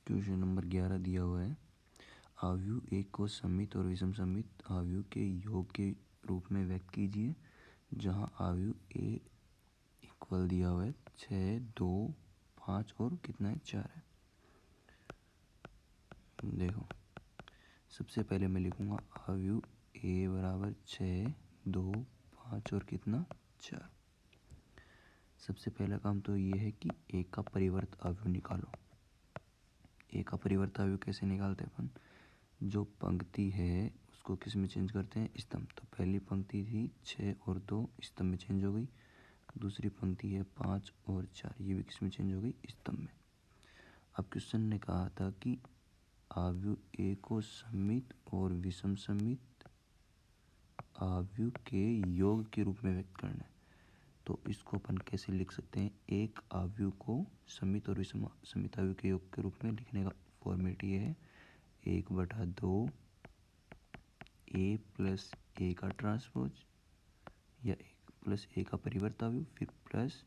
Question number 11 दिया हुआ है, अवयव एक को सममित और विषम सममित अवयव के योग के रूप में व्यक्त कीजिए, जहां अवयव ए इक्वल दिया हुआ है 6, 2, 5 और कितना है 4 है। देखो सबसे पहले मैं लिखूंगा अवयव ए बराबर 6, 2, 5 और कितना 4। सबसे पहला काम तो ये है कि ए का परिवर्त अवयव निकालो। ए का परिवर्त अवयव कैसे निकालते हैं अपन, जो पंक्ति है उसको किस में चेंज करते हैं, स्तंभ। तो पहली पंक्ति थी 6 और 2, स्तंभ में चेंज हो गई। दूसरी पंक्ति है 5 और 4, ये भी किस में चेंज हो गई, स्तंभ में। अब क्वेश्चन ने कहा था कि अवयव ए को सममित और विषम सममित अवयव के योग के रूप में व्यक्त करना है। तो इसको अपन कैसे लिख सकते हैं, एक अवयव को सममित और विषम सममित अवयव के योग के रूप में लिखने का फॉर्मेट ये है 1/2 ए प्लस ए का ट्रांसपोज या 1 प्लस ए का परिवर्त अवयव, फिर प्लस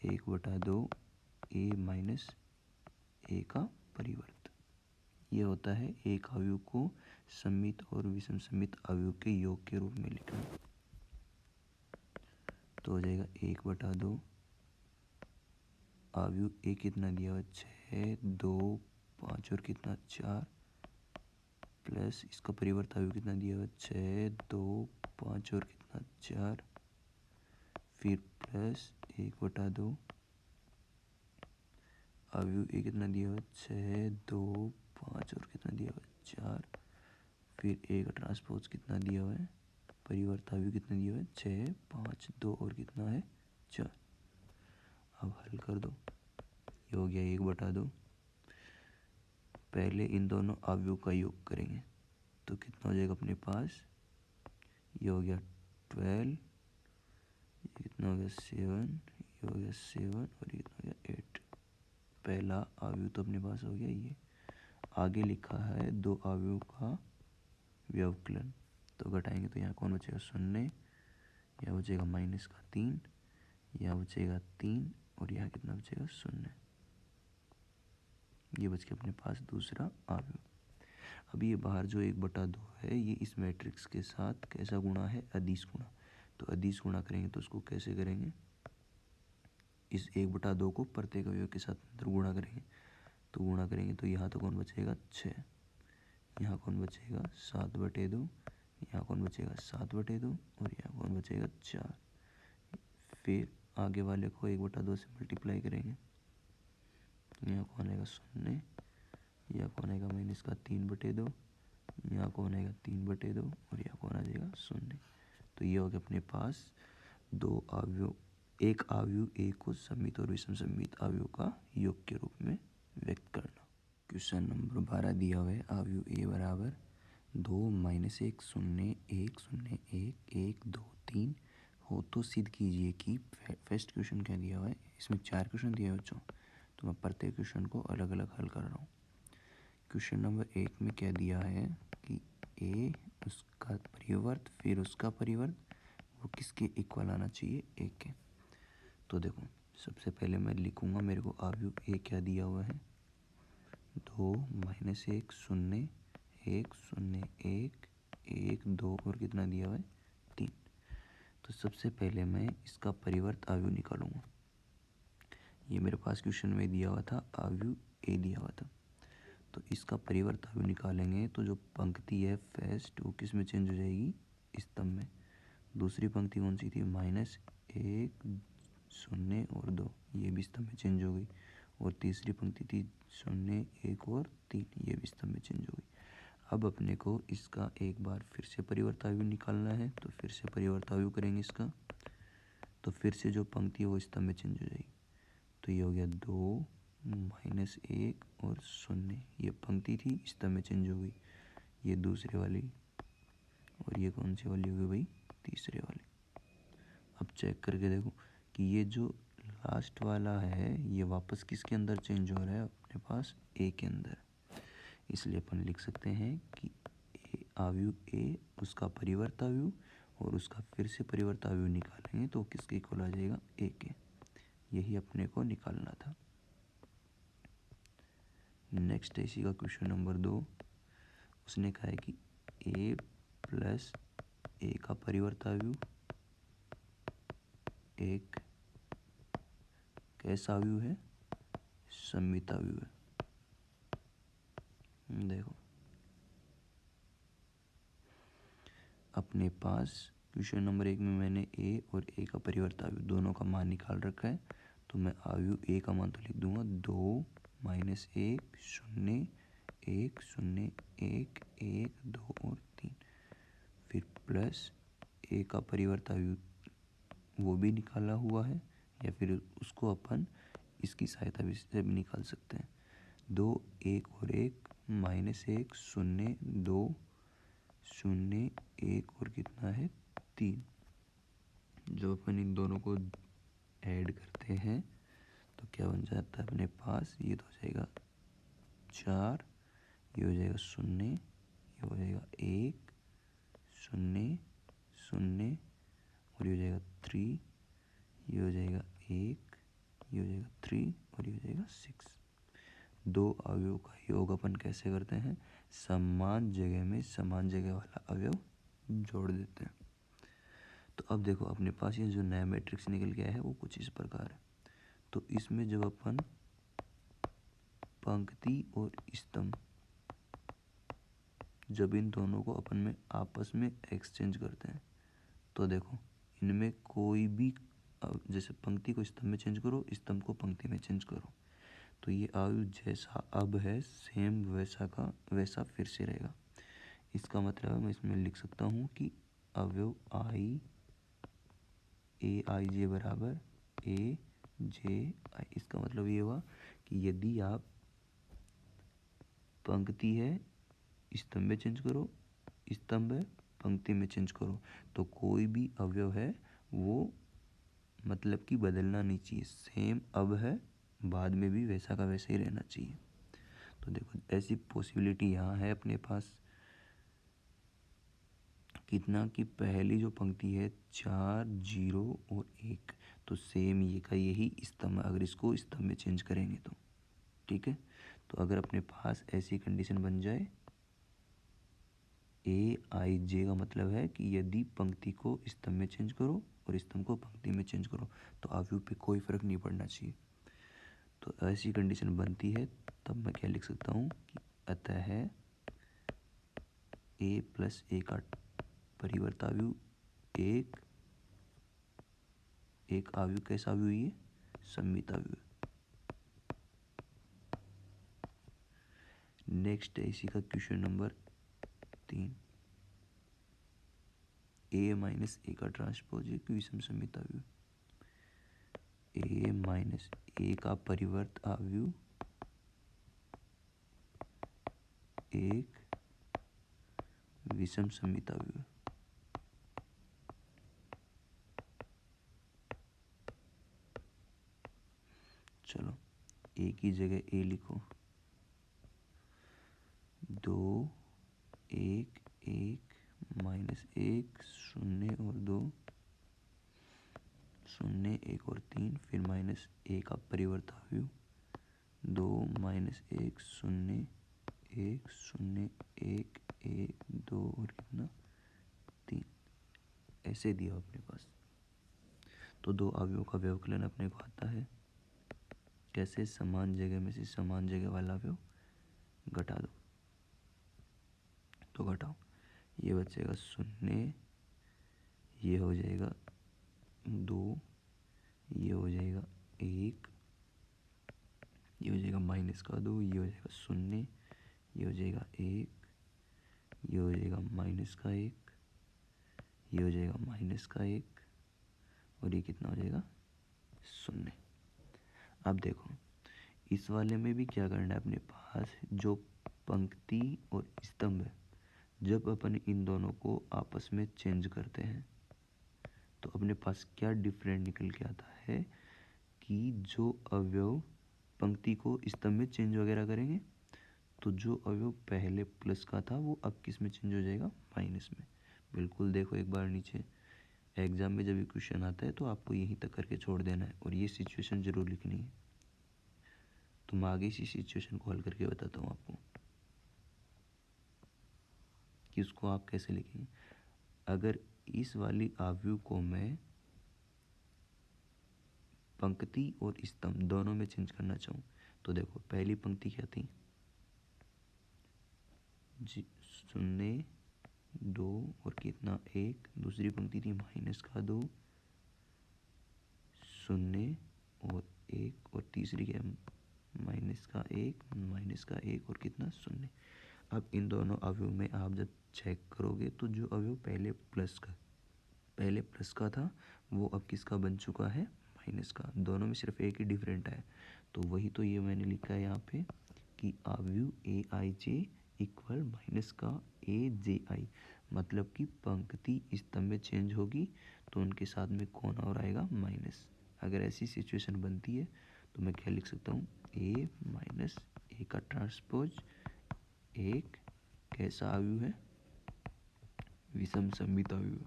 1/2 ए माइनस ए का परिवर्त। ये होता है एक अवयव को सममित और विषम सममित अवयव के योग के रूप में लिखना। तो हो जाएगा 1/2 अवयव ए कितना दिया हुआ 6, 2, 5 और कितना 4, प्लस इसका परिवर्त अवयव कितना दिया हुआ 6, 2, 5 और कितना 4, फिर प्लस 1/2 अवयव ए कितना दिया हुआ 6, 2, 5 और कितना दिया हुआ 4, फिर ए का ट्रांसपोज कितना दिया हुआ है, परिवर्त अवयव कितना दिया हुआ है 6, 5, 2 और कितना है 4। अब हल कर दो, ये हो गया 1/2। पहले इन दोनों अवयव का योग करेंगे तो कितना हो जाएगा अपने पास, ये हो गया 12, ये कितना हो गया 7, ये हो गया 7 और ये कितना हो गया 8। पहला अवयव तो अपने पास हो गया। ये आगे लिखा है दो अवयव का व्यवकलन, तो घटाएंगे तो यहाँ कौन बचेगा 0, यहाँ बचेगा -3, यहाँ बचेगा 3 और यहाँ कितना बचेगा 0। ये बच के अपने पास दूसरा अवयव। अब ये बाहर जो 1/2 है ये इस मैट्रिक्स के साथ कैसा गुणा है, अदिश गुणा। तो अदिश गुणा करेंगे तो उसको कैसे करेंगे, इस 1/2 को प्रत्येक अवयव के साथ अंदर गुणा करेंगे। तो गुणा करेंगे तो यहाँ तो कौन बचेगा 6, यहाँ कौन बचेगा 7/2, यहाँ कौन बचेगा 7/2 और यहाँ कौन बचेगा 4। फिर आगे वाले को 1/2 से मल्टीप्लाई करेंगे, यहाँ कौन आएगा 0, यहाँ कौन आएगा -3/2, यहाँ कौन आएगा 3/2 और यहाँ कौन आ जाएगा 0। तो ये हो गया अपने पास दो अवयव, एक अवयव ए को सममित और विषम सममित अवयव का योग के रूप में व्यक्त करना। क्वेश्चन नंबर 12 दिया हुआ है, अवयव ए बराबर 2, -1, 0, 1, 0, 1, 1, 2, 3 हो तो सिद्ध कीजिए कि फर्स्ट क्वेश्चन क्या दिया हुआ है, इसमें 4 क्वेश्चन दिए हुए बच्चों, तो मैं प्रत्येक क्वेश्चन को अलग अलग हल कर रहा हूँ। क्वेश्चन नंबर 1 में क्या दिया है कि ए उसका परिवर्त फिर उसका परिवर्त वो किसके इक्वल आना चाहिए, ए के। तो देखो सबसे पहले मैं लिखूंगा, मेरे को अवयव ए क्या दिया हुआ है 2, -1, 0, 1, 0, 1, 1, 2 और कितना दिया हुआ है 3। तो सबसे पहले मैं इसका परिवर्त अवयव निकालूंगा। ये मेरे पास क्वेश्चन में दिया हुआ था, अवयव ए दिया हुआ था, तो इसका परिवर्त अवयव निकालेंगे तो जो पंक्ति है फर्स्ट वो किस में चेंज हो जाएगी, स्तंभ में। दूसरी पंक्ति कौन सी थी, -1, 0 और 2, ये भी स्तंभ में चेंज हो गई। और तीसरी पंक्ति थी 0, 1 और 3, ये भी स्तंभ में चेंज हो गई। अब अपने को इसका एक बार फिर से परिवर्त अवयव निकालना है, तो फिर से परिवर्त अवयव करेंगे इसका, तो फिर से जो पंक्ति है वो स्तंभ में चेंज हो जाएगी। तो ये हो गया 2, -1 और 0, ये पंक्ति थी स्तंभ में चेंज हो गई, ये दूसरे वाली, और ये कौन सी वाली हो गई भाई, तीसरे वाली। अब चेक करके देखो कि ये जो लास्ट वाला है ये वापस किसके अंदर चेंज हो रहा है, अपने पास ए के अंदर। इसलिए अपन लिख सकते हैं कि अवयव ए उसका परिवर्त अवयव और उसका फिर से परिवर्त अवयव निकालेंगे तो किसके इक्वल आ जाएगा, ए के। यही अपने को निकालना था। नेक्स्ट है इसी का क्वेश्चन नंबर 2। उसने कहा है कि a प्लस a का परिवर्ताव्यु एक कैसा व्यू है, सममिताव्यु है। देखो अपने पास क्वेश्चन नंबर 1 में मैंने a और a का परिवर्ताव्यु दोनों का मान निकाल रखा है, तो मैं आव्यु a का मान तो लिख दूंगा 2 माइनस 1 0 1 0 1 1 2 और 3, फिर प्लस a का परिवर्ताव्यु वो भी निकाला हुआ है, या फिर उसको अपन इसकी सहायता से भी निकाल सकते हैं। 2 1 और 1 माइनस 1 0 2 0 1 और कितना है 3। जो अपन इन दोनों को ऐड करते हैं तो क्या बन जाता है अपने पास, ये तो हो जाएगा 4, ये हो जाएगा 0, ये हो जाएगा 1 0 0 और ये हो जाएगा 3, ये हो जाएगा 1, ये हो जाएगा 3 और ये हो जाएगा 6। दो अवयवों का योग अपन कैसे करते हैं, समान जगह में समान जगह वाला अवयव जोड़ देते हैं। तो अब देखो अपने पास ये जो नया मैट्रिक्स निकल के आया है वो कुछ इस प्रकार है। तो इसमें जब अपन पंक्ति और स्तंभ, जब इन दोनों को अपन में आपस में एक्सचेंज करते हैं तो देखो इनमें कोई भी, जैसे पंक्ति को स्तंभ में चेंज करो, स्तंभ को पंक्ति में चेंज करो, तो ये अवयव जैसा अब है सेम वैसा का वैसा फिर से रहेगा। इसका मतलब मैं इसमें लिख सकता हूँ कि अवयव आई जे बराबर ए जे आई। इसका मतलब ये हुआ कि यदि आप पंक्ति है स्तंभ में चेंज करो, स्तंभ है पंक्ति में चेंज करो, तो कोई भी अवयव है वो मतलब कि बदलना नहीं चाहिए, सेम अब है बाद में भी वैसा का वैसा ही रहना चाहिए। तो देखो ऐसी पॉसिबिलिटी यहाँ है अपने पास कितना कि पहली जो पंक्ति है 4 0 और 1, तो सेम ये का यही स्तंभ, अगर इसको स्तंभ में चेंज करेंगे तो ठीक है। तो अगर अपने पास ऐसी कंडीशन बन जाए ए आई जे का मतलब है कि यदि पंक्ति को स्तंभ में चेंज करो और स्तंभ को पंक्ति में चेंज करो तो अवयव पे कोई फर्क नहीं पड़ना चाहिए। तो ऐसी कंडीशन बनती है तब मैं क्या लिख सकता हूँ कि अतः ए प्लस ए का परिवर्ताव्यु एक अवयव कैसा अवयव, ये सममिताव्यु। नेक्स्ट है इसी का क्वेश्चन नंबर 3। ए माइनस ए का ट्रांसपोज एक विषम सममिताव्यु। ए माइनस ए का परिवर्त अवयव एक विषम सममिताव्यु। चलो ए की जगह ए लिखो, 2 1 1 माइनस 1 0 और 2 0 1 और 3, फिर माइनस ए का परिवर्ताव्यु 2 माइनस 1 0 1 0 1 1 2 और कितना 3, ऐसे दिया अपने पास। तो दो अवयवों का व्यवकलन अपने को आता है कैसे, समान जगह में से समान जगह वाला अवयव घटा दो, तो घटाओ, ये बचेगा 0, ये हो जाएगा 2, ये हो जाएगा 1, ये हो जाएगा माइनस का 2, ये हो जाएगा 0, ये हो जाएगा 1, ये हो जाएगा माइनस का 1, ये हो जाएगा माइनस का 1 और ये कितना हो जाएगा 0। अब देखो इस वाले में भी क्या करना है अपने पास, जो पंक्ति और स्तंभ है जब अपन इन दोनों को आपस में चेंज करते हैं तो अपने पास क्या डिफरेंट निकल के आता है कि जो अवयव पंक्ति को स्तंभ में चेंज वगैरह करेंगे तो जो अवयव पहले प्लस का था वो अब किस में चेंज हो जाएगा, माइनस में। बिल्कुल देखो एक बार नीचे एग्जाम में जब ये क्वेश्चन आता है तो आपको यहीं तक करके छोड़ देना है और ये सिचुएशन जरूर लिखनी है। तो मैं आगे इसी सिचुएशन को हल करके बताता हूँ आपको कि उसको आप कैसे लिखेंगे। अगर इस वाली आव्यूह को मैं पंक्ति और स्तंभ दोनों में चेंज करना चाहूँ तो देखो पहली पंक्ति क्या थी, 0 2 और कितना 1। दूसरी पंक्ति थी -2 0 और 1 और तीसरी क्या -1 और कितना 0। अब इन दोनों अवयव में आप जब चेक करोगे तो जो अवयव पहले प्लस का था वो अब किसका बन चुका है, माइनस का। दोनों में सिर्फ एक ही डिफरेंट है। तो वही तो ये मैंने लिखा है यहाँ पे कि अवयव AIJ इक्वल माइनस का AJI, मतलब कि पंक्ति स्तंभ में चेंज होगी तो उनके साथ में कौन और आएगा, माइनस। अगर ऐसी सिचुएशन बनती है तो मैं क्या लिख सकता हूँ, A माइनस A का ट्रांसपोज एक कैसा अवयव है, विषम सममित अवयव।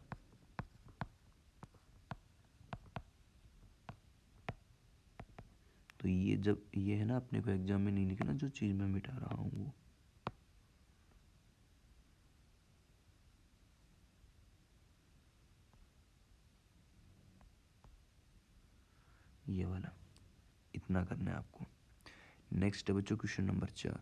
तो ये जब ये है ना, अपने को एग्जाम में नहीं लिखना जो चीज़ मैं मिटा रहा हूँ वो। ये वाला इतना करना है आपको। नेक्स्ट है बच्चों क्वेश्चन नंबर 4।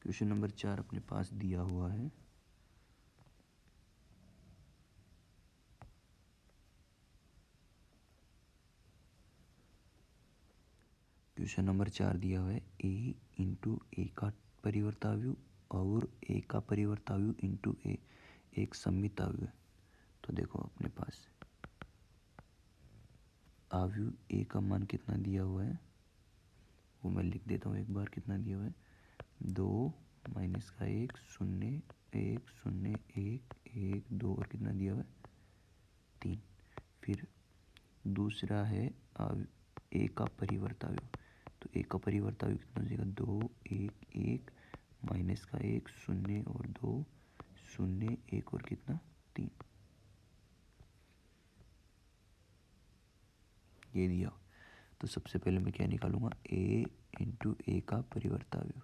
क्वेश्चन नंबर 4 अपने पास दिया हुआ है। क्वेश्चन नंबर 4 दिया हुआ है A इंटू A का परिवर्ताव्यु और A का परिवर्ताव्यु इंटू A एक सममित अवयव है। तो देखो अपने पास अवयव A का मान कितना दिया हुआ है वो मैं लिख देता हूँ एक बार। कितना दिया हुआ है, 2 माइनस का 1 0 1 0 1 1 2 और कितना दिया हुआ है 3। फिर दूसरा है A का परिवर्ताव्यु। तो A का परिवर्ताव्यु कितना हो जाएगा, 2 1 1 माइनस का 1 0 और 2 0 1 और कितना 3। ये दिया। तो सबसे पहले मैं क्या निकालूंगा, A इंटू A का परिवर्ताव्यु।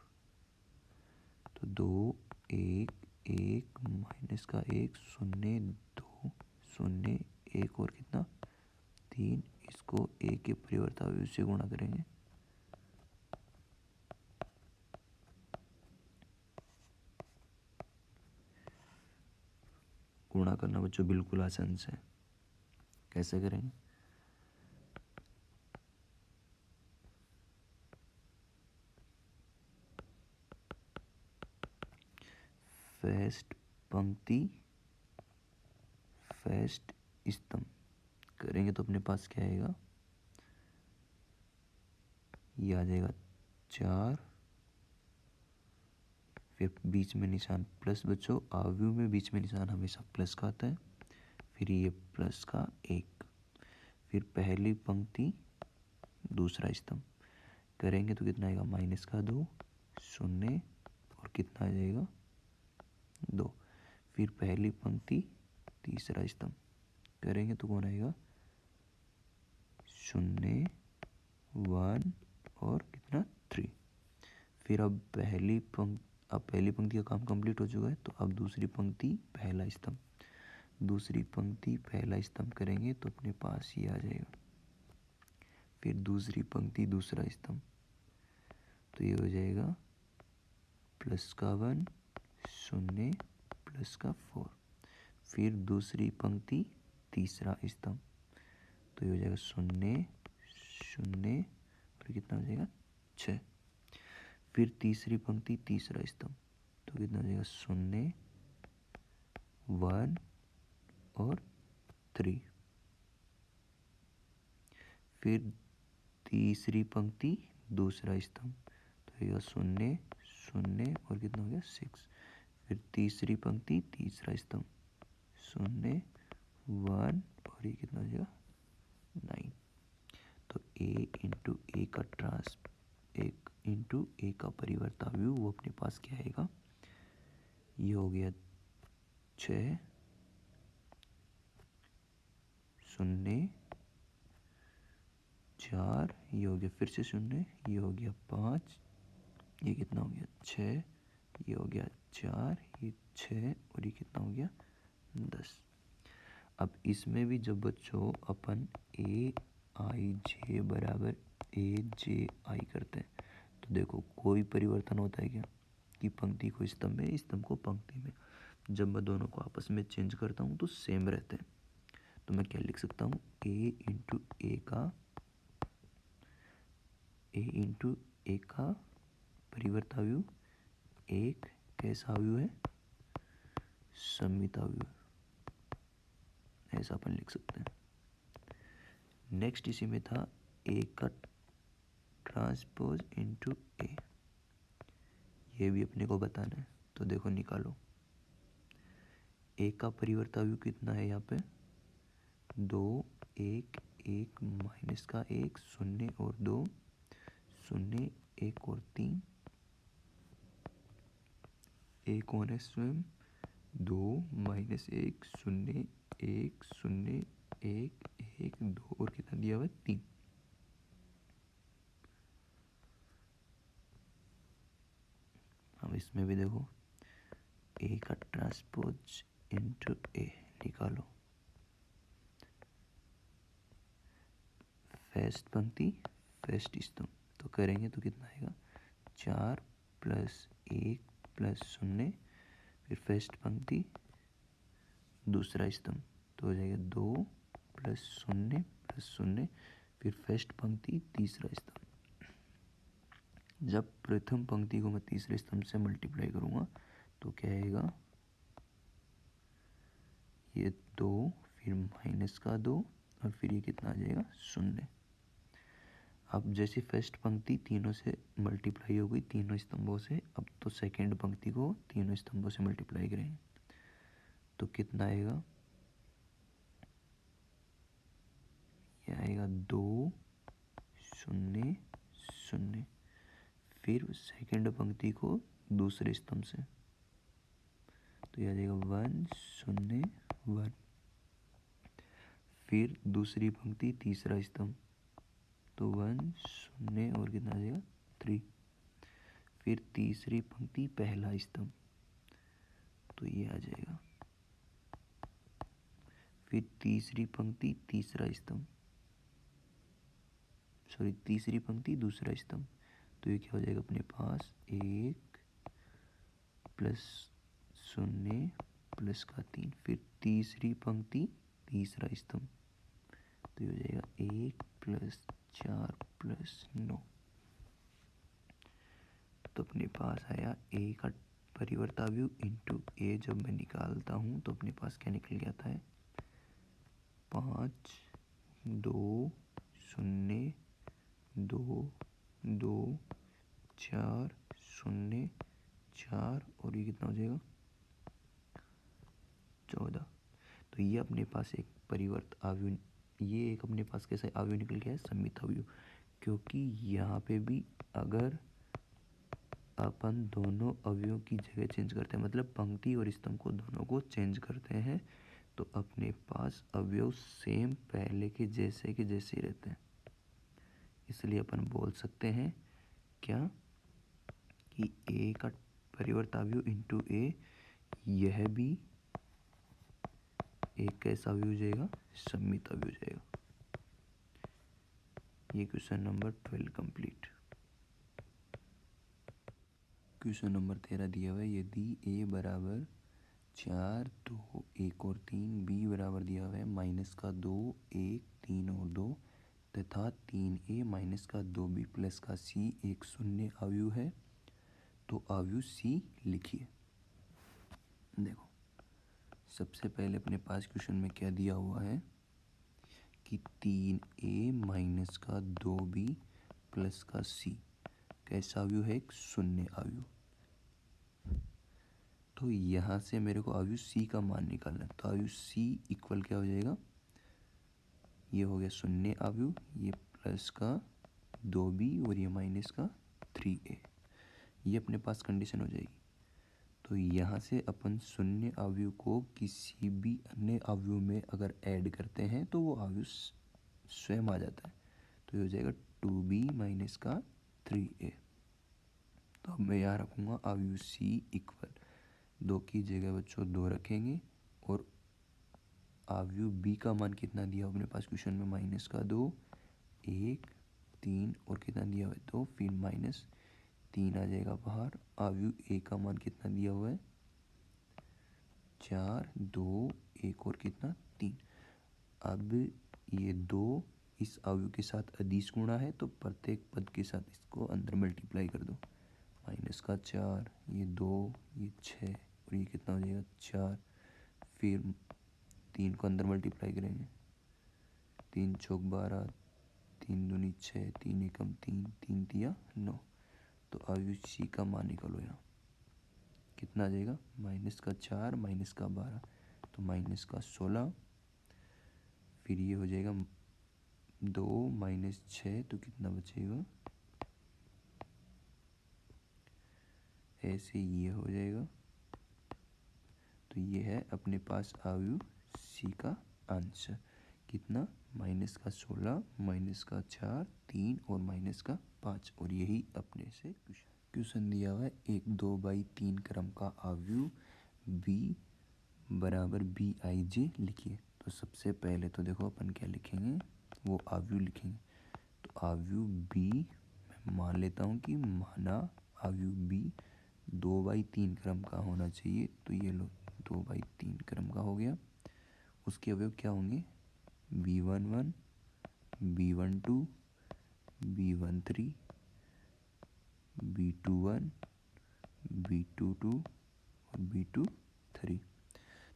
तो 2 1 1 माइनस का 1 0 2 0 1 और कितना 3। इसको A के परिवर्ताव्यु से गुणा करेंगे। गुणा करना बच्चों बिल्कुल आसान से है। कैसे करेंगे, फर्स्ट पंक्ति फर्स्ट स्तंभ करेंगे तो अपने पास क्या आएगा, ये आ जाएगा 4। फिर बीच में निशान प्लस बच्चों, अवयव में बीच में निशान हमेशा प्लस का आता है। फिर ये प्लस का 1। फिर पहली पंक्ति दूसरा स्तंभ करेंगे तो कितना आएगा, माइनस का 2 0 और कितना आ जाएगा 2। फिर पहली पंक्ति तीसरा स्तंभ करेंगे तो कौन आएगा 0 1 और कितना 3। फिर अब पहली पंक्ति का काम कंप्लीट हो चुका है। तो अब दूसरी पंक्ति पहला स्तंभ, दूसरी पंक्ति पहला स्तंभ करेंगे तो अपने पास ये आ जाएगा। फिर दूसरी पंक्ति दूसरा स्तंभ तो ये हो जाएगा प्लस का 1 0 प्लस का 4। फिर दूसरी पंक्ति तीसरा स्तंभ तो ये हो जाएगा 0 0 और कितना हो जाएगा 6। फिर तीसरी पंक्ति तीसरा स्तंभ तो कितना हो जाएगा 0 1 और 3। फिर तीसरी पंक्ति दूसरा स्तंभ तो ये 0 0 और कितना हो गया 6। फिर तीसरी पंक्ति तीसरा स्तंभ 0 1 और ये कितना हो जाएगा 9। तो A इंटू A का इंटू ए का परिवर्ताव्यू वो अपने पास क्या आएगा, ये हो गया 6 0 4, ये हो गया फिर से 0, ये हो गया 5, ये कितना हो गया 6, ये हो गया 4, ये 6 और ये कितना हो गया 10। अब इसमें भी जब बच्चों अपन ए आई जे बराबर ए जे आई करते हैं तो देखो कोई परिवर्तन होता है क्या, कि पंक्ति को स्तंभ में, स्तंभ को पंक्ति में। जब मैं दोनों को आपस में चेंज करता हूँ तो सेम रहते हैं। तो मैं क्या लिख सकता हूँ, ए इंटू ए का परिवर्ताव्यू एक कैसा अव्यू है, सममिताव्यू, ऐसा अपन लिख सकते हैं। नेक्स्ट इसी में था ए का ट्रांसपोज इंटू ए, ये भी अपने को बताना है। तो देखो निकालो, ए का परिवर्ताव्यू कितना है यहाँ पे 2 1 1 माइनस का 1 0 और 2 0 1 और 3, ए कौन है स्वयं 2 माइनस 1 0 1 0 1 1 2 और कितना दिया हुआ है 3। अब इसमें भी देखो ए का ट्रांसपोज इंटू ए निकालो, फर्स्ट पंक्ति फर्स्ट स्तंभ, तो करेंगे तो कितना आएगा 4 प्लस 1 प्लस 0, फिर फर्स्ट पंक्ति दूसरा स्तंभ तो हो जाएगा 2 प्लस 0 प्लस 0, फिर फर्स्ट पंक्ति तीसरा स्तंभ। जब प्रथम पंक्ति को मैं तीसरे स्तंभ से मल्टीप्लाई करूँगा तो क्या आएगा, ये 2 फिर माइनस का 2 और फिर ये कितना आ जाएगा 0। अब जैसे फर्स्ट पंक्ति तीनों से मल्टीप्लाई हो गई तीनों स्तंभों से, अब तो सेकंड पंक्ति को तीनों स्तंभों से मल्टीप्लाई करेंगे तो कितना आएगा, ये आएगा 2 0 0, फिर सेकंड पंक्ति को दूसरे स्तंभ से तो ये आ जाएगा 1 0 1, फिर दूसरी पंक्ति तीसरा स्तंभ तो 1 0 और कितना आ जाएगा 3, फिर तीसरी पंक्ति पहला स्तंभ तो ये आ जाएगा, फिर तीसरी पंक्ति तीसरा स्तंभ, सॉरी तीसरी पंक्ति दूसरा स्तंभ तो ये क्या हो जाएगा अपने पास 1 प्लस 0 प्लस का 3, फिर तीसरी पंक्ति तीसरा स्तंभ तो ये हो जाएगा 1 प्लस 4 प्लस 9। तो अपने पास आया ए का परिवर्ताव्यू इंटू ए, जब मैं निकालता हूँ तो अपने पास क्या निकल के आता है 5 2 0 2 2 4 0 4 और ये कितना हो जाएगा 14। तो ये अपने पास एक परिवर्त अवयव, ये एक अपने पास कैसे अवयव निकल गया है सममित अवयव, क्योंकि यहाँ पे भी अगर अपन दोनों अवयवों की जगह चेंज करते हैं, मतलब पंक्ति और स्तंभ को दोनों को चेंज करते हैं तो अपने पास अवयव सेम पहले के जैसे ही रहते हैं। इसलिए अपन बोल सकते हैं क्या कि ए का परिवर्ताव्यव इंटू ए, यह भी एक कैसा अवयव हो जाएगा सममित अवयव हो जाएगा। ये question number 12 complete. Question number 13 दिया हुआ है, यदि ए बराबर 4 2 1 और 3, बी बराबर दिया हुआ है -2 1 3 और 2 तथा 3a -2b प्लस का c एक शून्य अवयव है, तो अवयव c लिखिए। देखो सबसे पहले अपने पास क्वेश्चन में क्या दिया हुआ है कि 3a -2b प्लस का c कैसा अवयव है, एक शून्य अवयव। तो यहाँ से मेरे को अवयव c का मान निकालना है, तो अवयव c इक्वल क्या हो जाएगा, ये हो गया शून्य अवयव, ये प्लस का 2b और ये माइनस का 3a। ये अपने पास कंडीशन हो जाएगी। तो यहाँ से अपन शून्य अवयव को किसी भी अन्य अवयव में अगर ऐड करते हैं तो वो अवयव स्वयं आ जाता है। तो ये हो जाएगा 2b माइनस का 3a। तो अब मैं यहाँ रखूँगा अवयव c इक्वल 2 की जगह बच्चों 2 रखेंगे और अवयव b का मान कितना दिया अपने पास क्वेश्चन में माइनस का 2, 1, 3 और कितना दिया हुआ है 2, फिर माइनस 3 आ जाएगा बाहर। अवयव a का मान कितना दिया हुआ है 4, 2, 1 और कितना 3। अब ये 2 इस अवयव के साथ अदिश गुणा है तो प्रत्येक पद के साथ इसको अंदर मल्टीप्लाई कर दो। माइनस का 4, ये 2, ये 6 और ये कितना हो जाएगा 4। फिर 3 को अंदर मल्टीप्लाई करेंगे, 3 चौक 12, 3 दूनी 6, 3 एकम 3, 3 तिया 9। तो अवयव c का मान निकालो। यहाँ कितना आ जाएगा माइनस का 4 माइनस का 12 तो माइनस का 16। फिर ये हो जाएगा 2 माइनस 6 तो कितना बचेगा, ऐसे ये हो जाएगा। तो ये है अपने पास अवयव c का आंसर। कितना माइनस का 16 माइनस का 4, 3 और माइनस का 5। और यही अपने से क्वेश्चन दिया हुआ है। 1/2/3 क्रम का अवयव b बराबर bij लिखिए। तो सबसे पहले तो देखो अपन क्या लिखेंगे, वो अवयव लिखेंगे। तो अवयव b मैं मान लेता हूँ कि माना अवयव b 2/3 क्रम का होना चाहिए। तो ये लो 2/3 क्रम का हो गया। उसके अवयव क्या होंगे b11, b12, b13, b21, b22 और b23।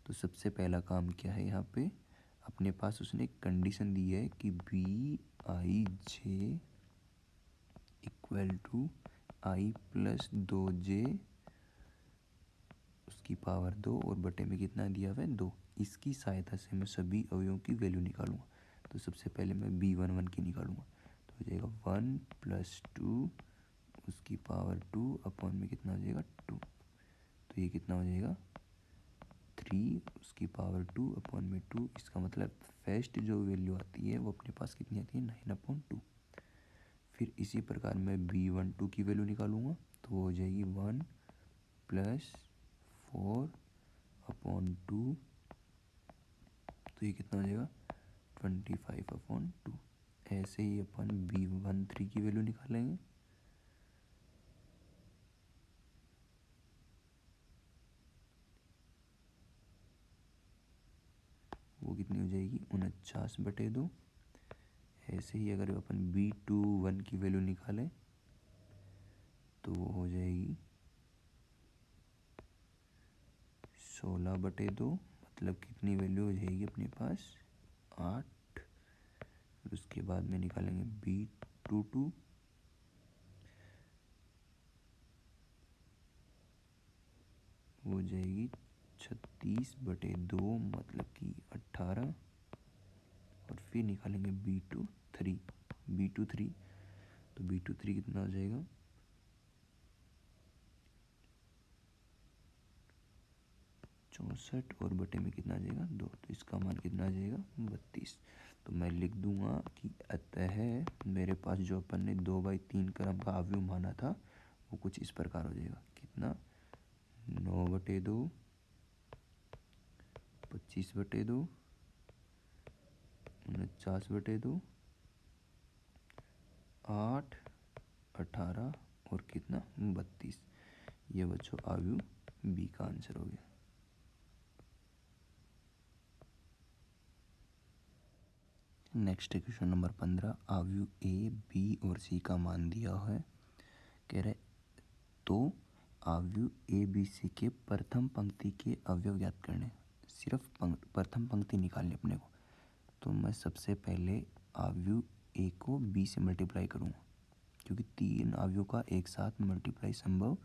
तो सबसे पहला काम क्या है, यहाँ पे अपने पास उसने एक कंडीशन दी है कि bij equal to i plus 2j उसकी पावर 2 और बटे में कितना दिया हुआ है 2। इसकी सहायता से मैं सभी अवयवों की वैल्यू निकालूंगा। तो सबसे पहले मैं b11 की निकालूंगा। तो हो जाएगा 1 प्लस 2 उसकी पावर 2 अपॉन में कितना हो जाएगा 2। तो ये कितना हो जाएगा 3 उसकी पावर 2 अपॉन में 2। इसका मतलब फर्स्ट जो वैल्यू आती है वो अपने पास कितनी आती है 9/2। फिर इसी प्रकार मैं b12 की वैल्यू निकालूंगा। तो वो हो जाएगी 1 प्लस 4 अपॉन 2। तो ये कितना हो जाएगा 25/2। ऐसे ही अपन b13 की वैल्यू निकालेंगे। वो कितनी हो जाएगी 49/2। ऐसे ही अगर अपन b21 की वैल्यू निकालें तो वो हो जाएगी 16/2। मतलब कितनी वैल्यू हो जाएगी अपने पास 8। फिर उसके बाद में निकालेंगे b22 हो जाएगी 36/2 मतलब कि 18। और फिर निकालेंगे b23। तो b23 कितना हो जाएगा 64 और बटे में कितना आ जाएगा 2। तो इसका मान कितना आ जाएगा 32। तो मैं लिख दूंगा कि अतः मेरे पास जो अपन ने 2/3 क्रम का अवयव माना था वो कुछ इस प्रकार हो जाएगा। कितना 9/2, 25/2, 49/2, 8, 18 और कितना 32। ये बच्चों अवयव बी का आंसर हो गया। Next question number 15। अवयव ए बी और सी का मान दिया है। कह रहे तो अवयव ए बी सी के प्रथम पंक्ति के अवयव ज्ञात करने। सिर्फ प्रथम पंक्ति निकालनी अपने को। तो मैं सबसे पहले अवयव ए को बी से मल्टीप्लाई करूँगा क्योंकि 3 अवयवों का एक साथ मल्टीप्लाई संभव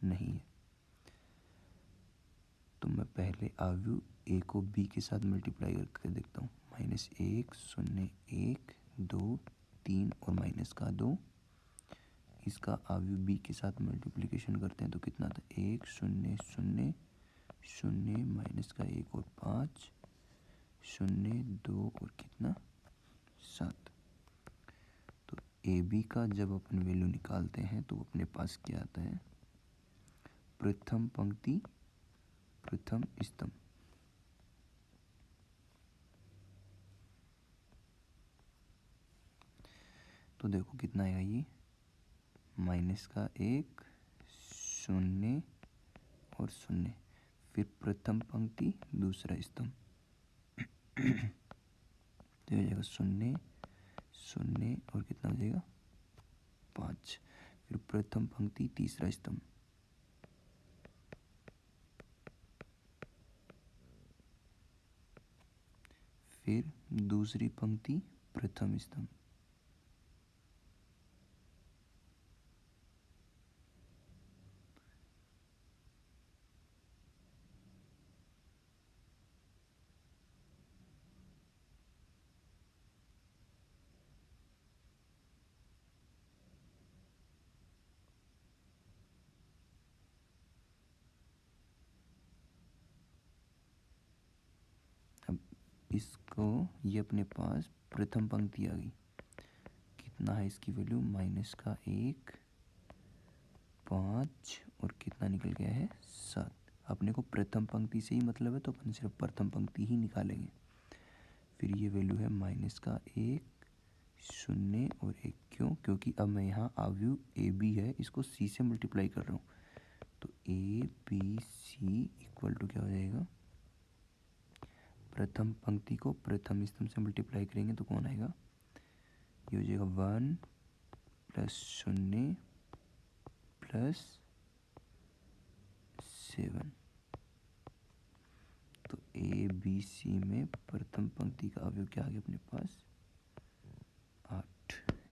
नहीं है। तो मैं पहले अवयव ए को बी के साथ मल्टीप्लाई करके देखता हूँ। -1 0 1 2 3 और -2 इसका अवयव बी के साथ मल्टीप्लिकेशन करते हैं तो कितना था, 1 0 0 0 माइनस का 1 और 5 0 2 और कितना 7। तो ए बी का जब अपन वैल्यू निकालते हैं तो अपने पास क्या आता है, प्रथम पंक्ति प्रथम स्तंभ। तो देखो कितना आएगा ये, माइनस का 1 0 और 0, फिर प्रथम पंक्ति दूसरा स्तंभ तो हो जाएगा 0 0 और कितना हो जाएगा 5, फिर प्रथम पंक्ति तीसरा स्तंभ, फिर दूसरी पंक्ति प्रथम स्तंभ, अब इसको ये अपने पास प्रथम पंक्ति आ गई, कितना है इसकी वैल्यू, माइनस का 1 5 और कितना निकल गया है 7। अपने को प्रथम पंक्ति से ही मतलब है तो अपन सिर्फ प्रथम पंक्ति ही निकालेंगे। फिर ये वैल्यू है माइनस का 1 0 और 1, क्योंकि अब मैं यहाँ अवयव ए बी है इसको सी से मल्टीप्लाई कर रहा हूँ, तो A B C equal to क्या हो जाएगा, प्रथम पंक्ति को प्रथम स्तंभ से मल्टीप्लाई करेंगे तो कौन आएगा, ये हो जाएगा 1 + 0 + 7। तो ए बी सी में प्रथम पंक्ति का अवयव क्या आ गया अपने पास,